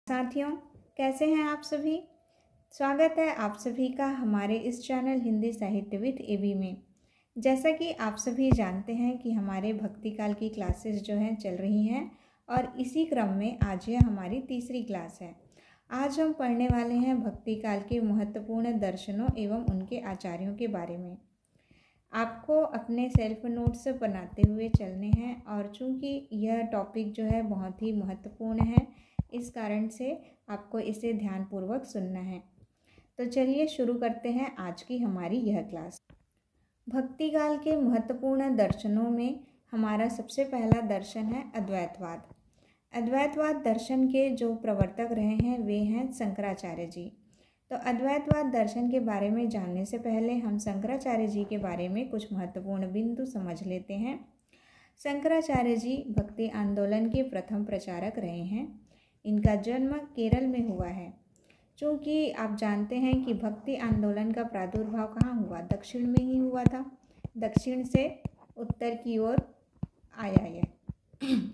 साथियों, कैसे हैं आप सभी। स्वागत है आप सभी का हमारे इस चैनल हिंदी साहित्य विद एबी में। जैसा कि आप सभी जानते हैं कि हमारे भक्ति काल की क्लासेस जो हैं चल रही हैं और इसी क्रम में आज यह हमारी तीसरी क्लास है। आज हम पढ़ने वाले हैं भक्ति काल के महत्वपूर्ण दर्शनों एवं उनके आचार्यों के बारे में। आपको अपने सेल्फ नोट्स बनाते हुए चलने हैं और चूँकि यह टॉपिक जो है बहुत ही महत्वपूर्ण है, इस कारण से आपको इसे ध्यानपूर्वक सुनना है। तो चलिए शुरू करते हैं आज की हमारी यह क्लास। भक्ति काल के महत्वपूर्ण दर्शनों में हमारा सबसे पहला दर्शन है अद्वैतवाद। अद्वैतवाद दर्शन के जो प्रवर्तक रहे हैं वे हैं शंकराचार्य जी। तो अद्वैतवाद दर्शन के बारे में जानने से पहले हम शंकराचार्य जी के बारे में कुछ महत्वपूर्ण बिंदु समझ लेते हैं। शंकराचार्य जी भक्ति आंदोलन के प्रथम प्रचारक रहे हैं। इनका जन्म केरल में हुआ है। चूँकि आप जानते हैं कि भक्ति आंदोलन का प्रादुर्भाव कहाँ हुआ, दक्षिण में ही हुआ था। दक्षिण से उत्तर की ओर आया है।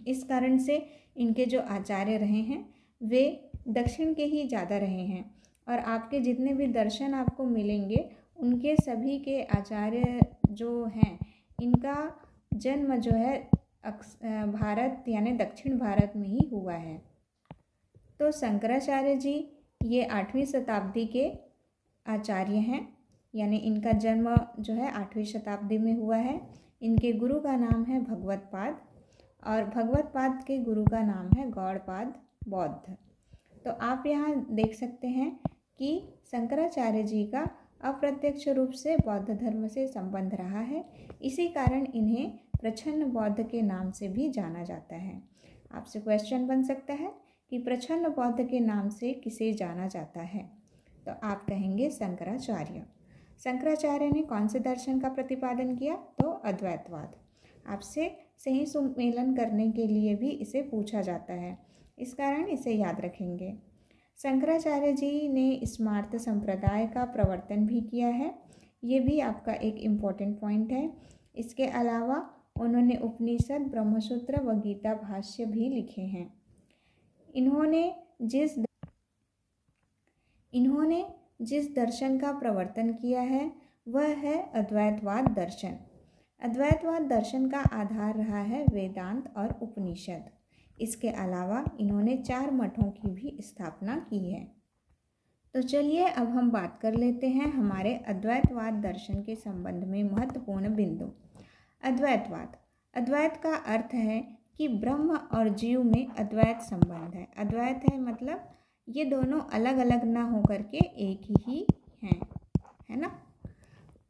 इस कारण से इनके जो आचार्य रहे हैं वे दक्षिण के ही ज़्यादा रहे हैं और आपके जितने भी दर्शन आपको मिलेंगे उनके सभी के आचार्य जो हैं इनका जन्म जो है भारत यानी दक्षिण भारत में ही हुआ है। तो शंकराचार्य जी ये 8वीं शताब्दी के आचार्य हैं, यानी इनका जन्म जो है 8वीं शताब्दी में हुआ है। इनके गुरु का नाम है भगवत्पाद और भगवत्पाद के गुरु का नाम है गौड़पाद बौद्ध। तो आप यहाँ देख सकते हैं कि शंकराचार्य जी का अप्रत्यक्ष रूप से बौद्ध धर्म से संबंध रहा है। इसी कारण इन्हें प्रछन्न बौद्ध के नाम से भी जाना जाता है। आपसे क्वेश्चन बन सकता है कि प्रछन्न बौद्ध के नाम से किसे जाना जाता है, तो आप कहेंगे शंकराचार्य। शंकराचार्य ने कौन से दर्शन का प्रतिपादन किया, तो अद्वैतवाद। आपसे सही सुमेलन करने के लिए भी इसे पूछा जाता है, इस कारण इसे याद रखेंगे। शंकराचार्य जी ने स्मार्त संप्रदाय का प्रवर्तन भी किया है, ये भी आपका एक इम्पोर्टेंट पॉइंट है। इसके अलावा उन्होंने उपनिषद, ब्रह्मसूत्र व गीता भाष्य भी लिखे हैं। इन्होंने जिस दर्शन का प्रवर्तन किया है वह है अद्वैतवाद दर्शन। अद्वैतवाद दर्शन का आधार रहा है वेदांत और उपनिषद। इसके अलावा इन्होंने 4 मठों की भी स्थापना की है। तो चलिए अब हम बात कर लेते हैं हमारे अद्वैतवाद दर्शन के संबंध में महत्वपूर्ण बिंदु। अद्वैतवाद, अद्वैत का अर्थ है कि ब्रह्म और जीव में अद्वैत संबंध है। अद्वैत है मतलब ये दोनों अलग अलग ना होकर के एक ही हैं, है ना।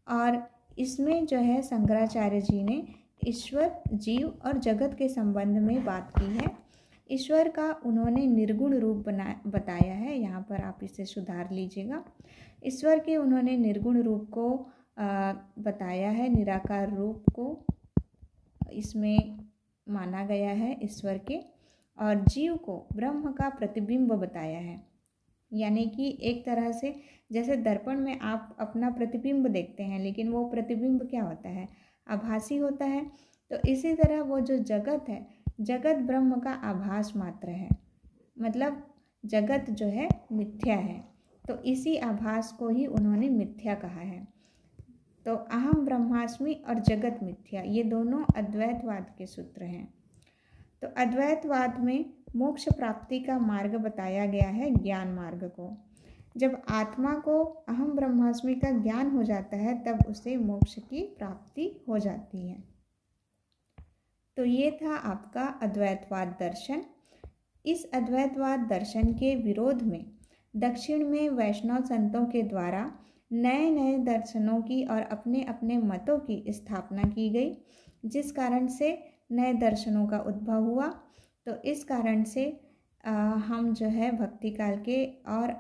और इसमें जो है शंकराचार्य जी ने ईश्वर, जीव और जगत के संबंध में बात की है। ईश्वर का उन्होंने निर्गुण रूप बताया है, यहाँ पर आप इसे सुधार लीजिएगा। ईश्वर के उन्होंने निर्गुण रूप को बताया है, निराकार रूप को इसमें माना गया है ईश्वर के। और जीव को ब्रह्म का प्रतिबिंब बताया है, यानी कि एक तरह से जैसे दर्पण में आप अपना प्रतिबिंब देखते हैं, लेकिन वो प्रतिबिंब क्या होता है, आभासी होता है। तो इसी तरह वो जो जगत है, जगत ब्रह्म का आभास मात्र है, मतलब जगत जो है मिथ्या है। तो इसी आभास को ही उन्होंने मिथ्या कहा है। तो अहम ब्रह्मास्मि और जगत मिथ्या, ये दोनों अद्वैतवाद के सूत्र हैं। तो अद्वैतवाद में मोक्ष प्राप्ति का मार्ग बताया गया है, ज्ञान मार्ग को। जब आत्मा को अहम ब्रह्मास्मि का ज्ञान हो जाता है तब उसे मोक्ष की प्राप्ति हो जाती है। तो ये था आपका अद्वैतवाद दर्शन। इस अद्वैतवाद दर्शन के विरोध में दक्षिण में वैष्णव संतों के द्वारा नए नए दर्शनों की और अपने अपने मतों की स्थापना की गई, जिस कारण से नए दर्शनों का उद्भव हुआ। तो इस कारण से हम जो है भक्ति काल के और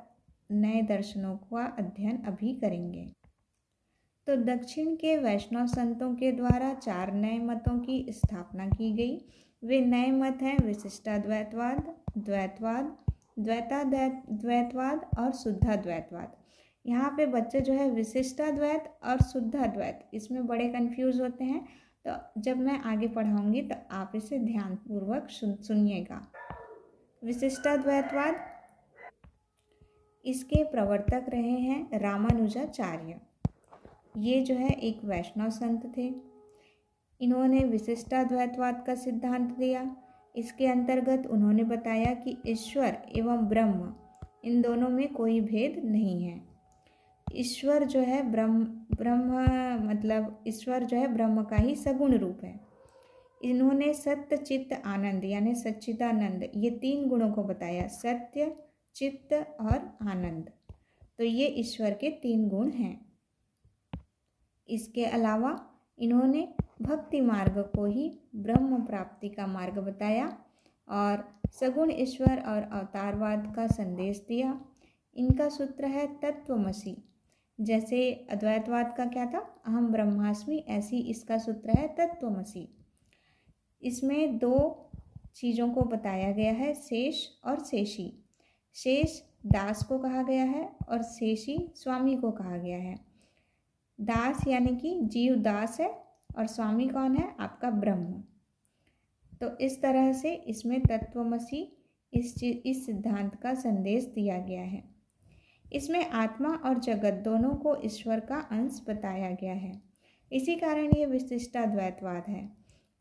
नए दर्शनों का अध्ययन अभी करेंगे। तो दक्षिण के वैष्णव संतों के द्वारा 4 नए मतों की स्थापना की गई। वे नए मत हैं विशिष्टाद्वैतवाद, द्वैतवाद, द्वैताद्वैतवाद और शुद्धाद्वैतवाद। यहाँ पे बच्चे जो है विशिष्टाद्वैत और शुद्धाद्वैत इसमें बड़े कंफ्यूज होते हैं, तो जब मैं आगे पढ़ाऊँगी तो आप इसे ध्यानपूर्वक सुनिएगा। विशिष्टाद्वैतवाद इसके प्रवर्तक रहे हैं रामानुजाचार्य। ये जो है एक वैष्णव संत थे। इन्होंने विशिष्टाद्वैतवाद का सिद्धांत दिया। इसके अंतर्गत उन्होंने बताया कि ईश्वर एवं ब्रह्म इन दोनों में कोई भेद नहीं है। ईश्वर जो है ब्रह्म मतलब ईश्वर जो है ब्रह्म का ही सगुण रूप है। इन्होंने सत्य चित्त आनंद यानी सच्चिदानंद ये 3 गुणों को बताया, सत्य चित्त और आनंद। तो ये ईश्वर के 3 गुण हैं। इसके अलावा इन्होंने भक्ति मार्ग को ही ब्रह्म प्राप्ति का मार्ग बताया और सगुण ईश्वर और अवतारवाद का संदेश दिया। इनका सूत्र है तत्वमसि। जैसे अद्वैतवाद का क्या था, अहम ब्रह्मास्मि, ऐसी इसका सूत्र है तत्वमसि। इसमें 2 चीज़ों को बताया गया है, शेष और शेषी। शेष दास को कहा गया है और शेषी स्वामी को कहा गया है। दास यानी कि जीव दास है और स्वामी कौन है, आपका ब्रह्म। तो इस तरह से इसमें तत्वमसि इस सिद्धांत का संदेश दिया गया है। इसमें आत्मा और जगत दोनों को ईश्वर का अंश बताया गया है। इसी कारण ये विशिष्टाद्वैतवाद है,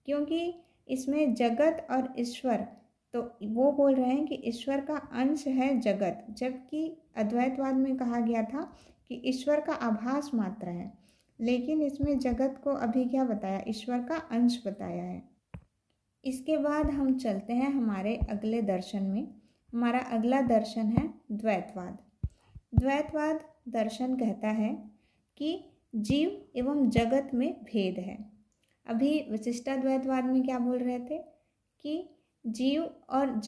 क्योंकि इसमें जगत और ईश्वर, तो वो बोल रहे हैं कि ईश्वर का अंश है जगत, जबकि अद्वैतवाद में कहा गया था कि ईश्वर का आभास मात्र है। लेकिन इसमें जगत को अभी क्या बताया, ईश्वर का अंश बताया है। इसके बाद हम चलते हैं हमारे अगले दर्शन में। हमारा अगला दर्शन है द्वैतवाद। द्वैतवाद दर्शन कहता है कि जीव एवं जगत में भेद है। अभी विशिष्टाद्वैतवाद में क्या बोल रहे थे कि जीव और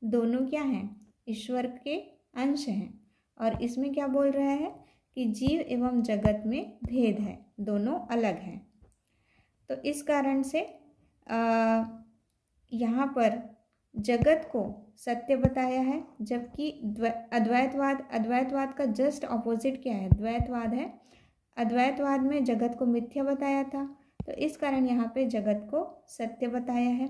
दोनों क्या हैं, ईश्वर के अंश हैं। और इसमें क्या बोल रहे हैं कि जीव एवं जगत में भेद है, दोनों अलग हैं। तो इस कारण से यहाँ पर जगत को सत्य बताया है, जबकि अद्वैतवाद का जस्ट ऑपोजिट क्या है, द्वैतवाद है। अद्वैतवाद में जगत को मिथ्या बताया था, तो इस कारण यहाँ पे जगत को सत्य बताया है।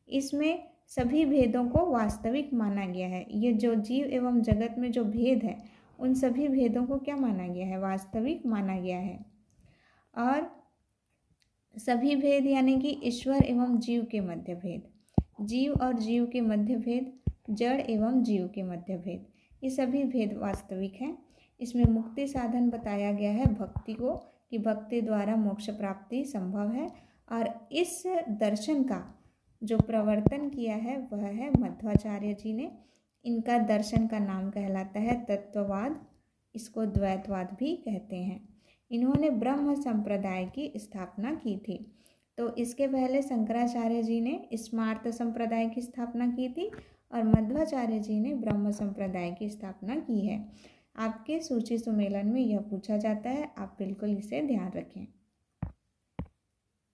इसमें सभी भेदों को वास्तविक माना गया है। ये जो जीव एवं जगत में जो भेद है, उन सभी भेदों को क्या माना गया है, वास्तविक माना गया है। और सभी भेद यानी कि ईश्वर एवं जीव के मध्य भेद, जीव और जीव के मध्य भेद, जड़ एवं जीव के मध्य भेद, ये सभी भेद वास्तविक हैं। इसमें मुक्ति साधन बताया गया है भक्ति को, कि भक्ति द्वारा मोक्ष प्राप्ति संभव है। और इस दर्शन का जो प्रवर्तन किया है वह है मध्वाचार्य जी ने। इनका दर्शन का नाम कहलाता है तत्ववाद, इसको द्वैतवाद भी कहते हैं। इन्होंने ब्रह्म संप्रदाय की स्थापना की थी। तो इसके पहले शंकराचार्य जी ने स्मार्त संप्रदाय की स्थापना की थी और मध्वाचार्य जी ने ब्रह्म संप्रदाय की स्थापना की है। आपके सूची सुमेलन में यह पूछा जाता है, आप बिल्कुल इसे ध्यान रखें।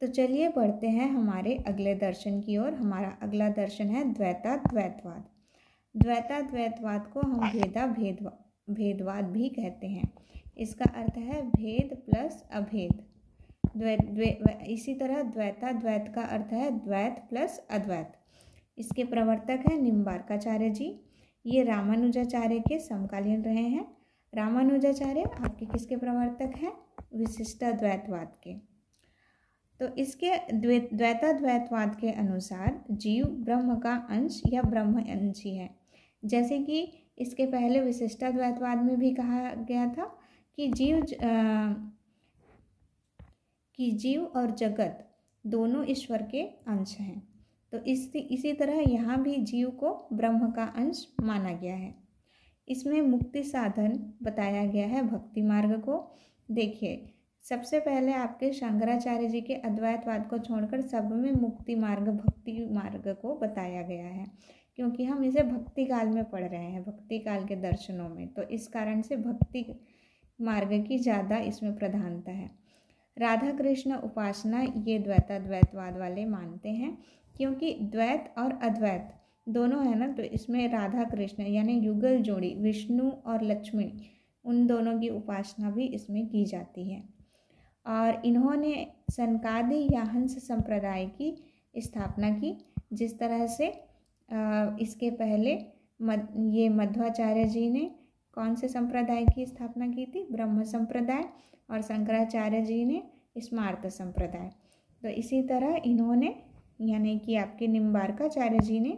तो चलिए बढ़ते हैं हमारे अगले दर्शन की ओर। हमारा अगला दर्शन है द्वैताद्वैतवाद। द्वैताद्वैतवाद को हम भेदवाद भी कहते हैं। इसका अर्थ है भेद प्लस अभेद। इसी तरह द्वैताद्वैत का अर्थ है द्वैत प्लस अद्वैत। इसके प्रवर्तक हैं निम्बार्काचार्य जी। ये रामानुजाचार्य के समकालीन रहे हैं। रामानुजाचार्य आपके किसके प्रवर्तक हैं, विशिष्टाद्वैतवाद के। तो इसके द्वैताद्वैतवाद के अनुसार जीव ब्रह्म का अंश या ब्रह्म अंश ही है। जैसे कि इसके पहले विशिष्टाद्वैतवाद में भी कहा गया था कि जीव और जगत दोनों ईश्वर के अंश हैं। तो इसी तरह यहाँ भी जीव को ब्रह्म का अंश माना गया है। इसमें मुक्ति साधन बताया गया है भक्ति मार्ग को। देखिए, सबसे पहले आपके शंकराचार्य जी के अद्वैतवाद को छोड़कर सब में मुक्ति मार्ग भक्ति मार्ग को बताया गया है, क्योंकि हम इसे भक्ति काल में पढ़ रहे हैं, भक्ति काल के दर्शनों में। तो इस कारण से भक्ति मार्ग की ज़्यादा इसमें प्रधानता है। राधा कृष्ण उपासना ये द्वैताद्वैतवाद वाले मानते हैं, क्योंकि द्वैत और अद्वैत दोनों है ना, तो इसमें राधा कृष्ण यानी युगल जोड़ी विष्णु और लक्ष्मी, उन दोनों की उपासना भी इसमें की जाती है। और इन्होंने सनकादि या हंस संप्रदाय की स्थापना की, जिस तरह से इसके पहले ये मध्वाचार्य जी ने कौन से संप्रदाय की स्थापना की थी? ब्रह्म संप्रदाय। और शंकराचार्य जी ने स्मार्त संप्रदाय। तो इसी तरह इन्होंने यानी कि आपके निम्बार्काचार्य जी ने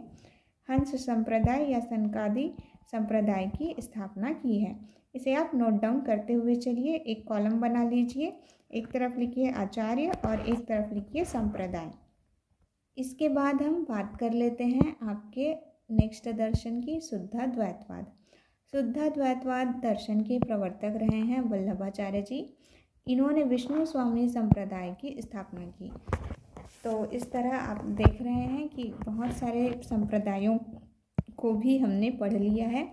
हंस संप्रदाय या सनकादि संप्रदाय की स्थापना की है। इसे आप नोट डाउन करते हुए चलिए। एक कॉलम बना लीजिए, एक तरफ लिखिए आचार्य और एक तरफ लिखिए संप्रदाय। इसके बाद हम बात कर लेते हैं आपके नेक्स्ट दर्शन की, शुद्धाद्वैतवाद। शुद्धाद्वैतवाद दर्शन के प्रवर्तक रहे हैं वल्लभाचार्य जी। इन्होंने विष्णु स्वामी संप्रदाय की स्थापना की। तो इस तरह आप देख रहे हैं कि बहुत सारे संप्रदायों को भी हमने पढ़ लिया है।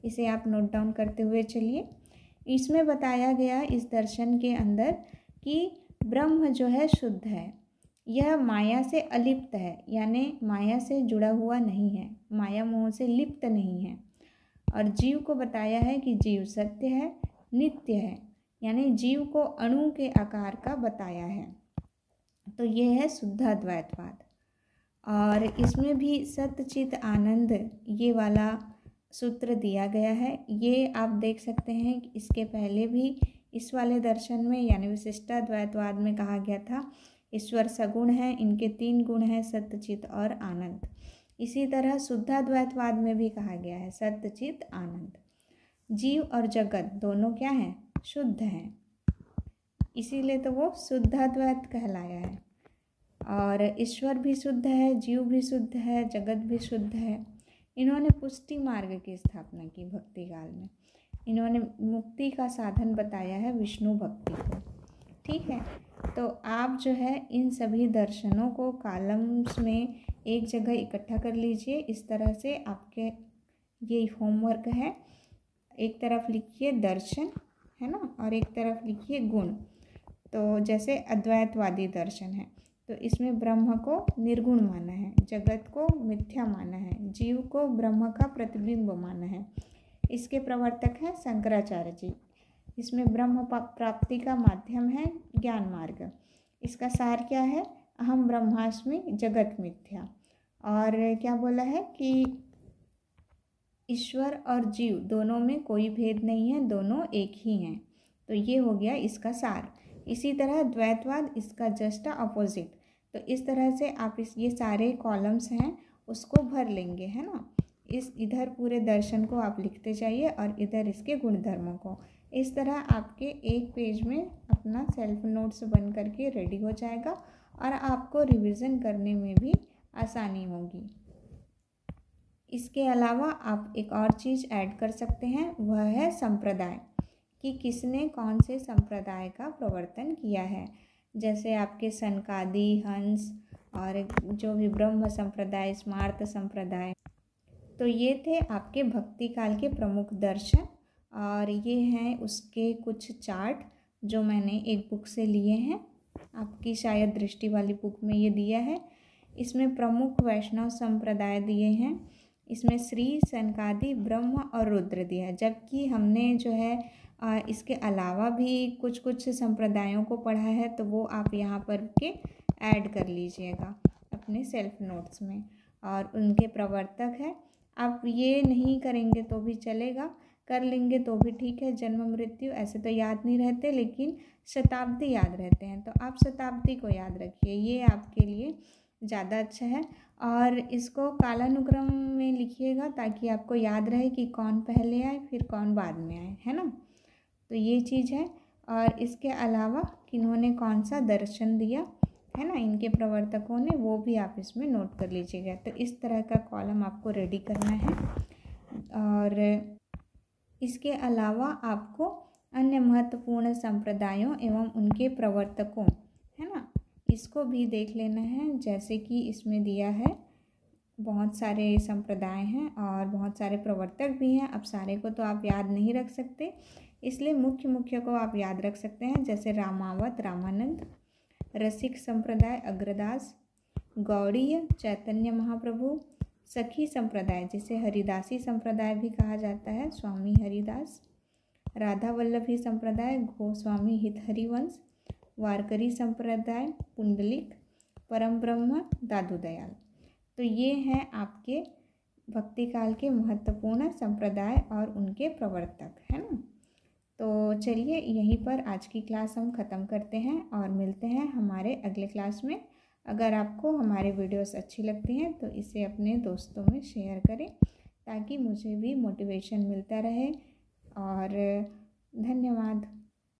इसे आप नोट डाउन करते हुए चलिए। इसमें बताया गया इस दर्शन के अंदर कि ब्रह्म जो है शुद्ध है, यह माया से अलिप्त है, यानी माया से जुड़ा हुआ नहीं है, माया मोह से लिप्त नहीं है। और जीव को बताया है कि जीव सत्य है, नित्य है, यानी जीव को अणु के आकार का बताया है। तो ये है शुद्धाद्वैतवाद। और इसमें भी सत्य चित आनंद ये वाला सूत्र दिया गया है। ये आप देख सकते हैं कि इसके पहले भी इस वाले दर्शन में यानी विशिष्टाद्वैतवाद में कहा गया था ईश्वर सगुण है, इनके 3 गुण हैं सत्य चित और आनंद। इसी तरह शुद्धाद्वैतवाद में भी कहा गया है सत्य चित आनंद। जीव और जगत दोनों क्या हैं? शुद्ध हैं, इसीलिए तो वो शुद्धाद्वैत कहलाया है। और ईश्वर भी शुद्ध है, जीव भी शुद्ध है, जगत भी शुद्ध है। इन्होंने पुष्टि मार्ग की स्थापना की भक्ति काल में। इन्होंने मुक्ति का साधन बताया है विष्णु भक्ति को। ठीक है, तो आप जो है इन सभी दर्शनों को कॉलम्स में एक जगह इकट्ठा कर लीजिए। इस तरह से आपके ये होमवर्क है। एक तरफ लिखिए दर्शन, है ना, और एक तरफ लिखिए गुण। तो जैसे अद्वैतवादी दर्शन है तो इसमें ब्रह्म को निर्गुण माना है, जगत को मिथ्या माना है, जीव को ब्रह्म का प्रतिबिंब माना है। इसके प्रवर्तक हैं शंकराचार्य जी। इसमें ब्रह्म प्राप्ति का माध्यम है ज्ञान मार्ग। इसका सार क्या है? अहम ब्रह्मास्मि जगत मिथ्या। और क्या बोला है कि ईश्वर और जीव दोनों में कोई भेद नहीं है, दोनों एक ही हैं। तो ये हो गया इसका सार। इसी तरह द्वैतवाद इसका जस्ट अपोजिट। तो इस तरह से आप ये सारे कॉलम्स हैं उसको भर लेंगे, है ना। इस इधर पूरे दर्शन को आप लिखते जाइए और इधर इसके गुणधर्मों को। इस तरह आपके एक पेज में अपना सेल्फ नोट्स बन करके रेडी हो जाएगा और आपको रिवीजन करने में भी आसानी होगी। इसके अलावा आप एक और चीज़ ऐड कर सकते हैं, वह है संप्रदाय, कि किसने कौन से संप्रदाय का प्रवर्तन किया है। जैसे आपके सनकादि, हंस और जो भी ब्रह्म संप्रदाय, स्मार्त संप्रदाय। तो ये थे आपके भक्ति काल के प्रमुख दर्शन। और ये हैं उसके कुछ चार्ट जो मैंने एक बुक से लिए हैं। आपकी शायद दृष्टि वाली बुक में ये दिया है। इसमें प्रमुख वैष्णव संप्रदाय दिए हैं। इसमें श्री, सनकादि, ब्रह्म और रुद्र दिया है। जबकि हमने जो है इसके अलावा भी कुछ कुछ संप्रदायों को पढ़ा है, तो वो आप यहाँ पर के ऐड कर लीजिएगा अपने सेल्फ नोट्स में। और उनके प्रवर्तक है। आप ये नहीं करेंगे तो भी चलेगा, कर लेंगे तो भी ठीक है। जन्म मृत्यु ऐसे तो याद नहीं रहते, लेकिन शताब्दी याद रहते हैं। तो आप शताब्दी को याद रखिए, ये आपके लिए ज़्यादा अच्छा है। और इसको कालानुक्रम में लिखिएगा ताकि आपको याद रहे कि कौन पहले आए फिर कौन बाद में आए, है ना। तो ये चीज़ है। और इसके अलावा किन्होंने कौन सा दर्शन दिया, है ना, इनके प्रवर्तकों ने, वो भी आप इसमें नोट कर लीजिएगा। तो इस तरह का कॉलम आपको रेडी करना है। और इसके अलावा आपको अन्य महत्वपूर्ण संप्रदायों एवं उनके प्रवर्तकों, है ना, इसको भी देख लेना है। जैसे कि इसमें दिया है बहुत सारे संप्रदाय हैं और बहुत सारे प्रवर्तक भी हैं। अब सारे को तो आप याद नहीं रख सकते, इसलिए मुख्य मुख्य को आप याद रख सकते हैं। जैसे रामावत रामानंद, रसिक संप्रदाय अग्रदास, गौड़ीय चैतन्य महाप्रभु, सखी संप्रदाय जिसे हरिदासी संप्रदाय भी कहा जाता है स्वामी हरिदास, राधा वल्लभी संप्रदाय गोस्वामी हित हरिवंश, वारकरी संप्रदाय पुंडलिक, परम ब्रह्म दादू दयाल। तो ये हैं आपके भक्ति काल के महत्वपूर्ण संप्रदाय और उनके प्रवर्तक, है ना। तो चलिए यहीं पर आज की क्लास हम ख़त्म करते हैं और मिलते हैं हमारे अगले क्लास में। अगर आपको हमारे वीडियोस अच्छी लगती हैं तो इसे अपने दोस्तों में शेयर करें ताकि मुझे भी मोटिवेशन मिलता रहे। और धन्यवाद।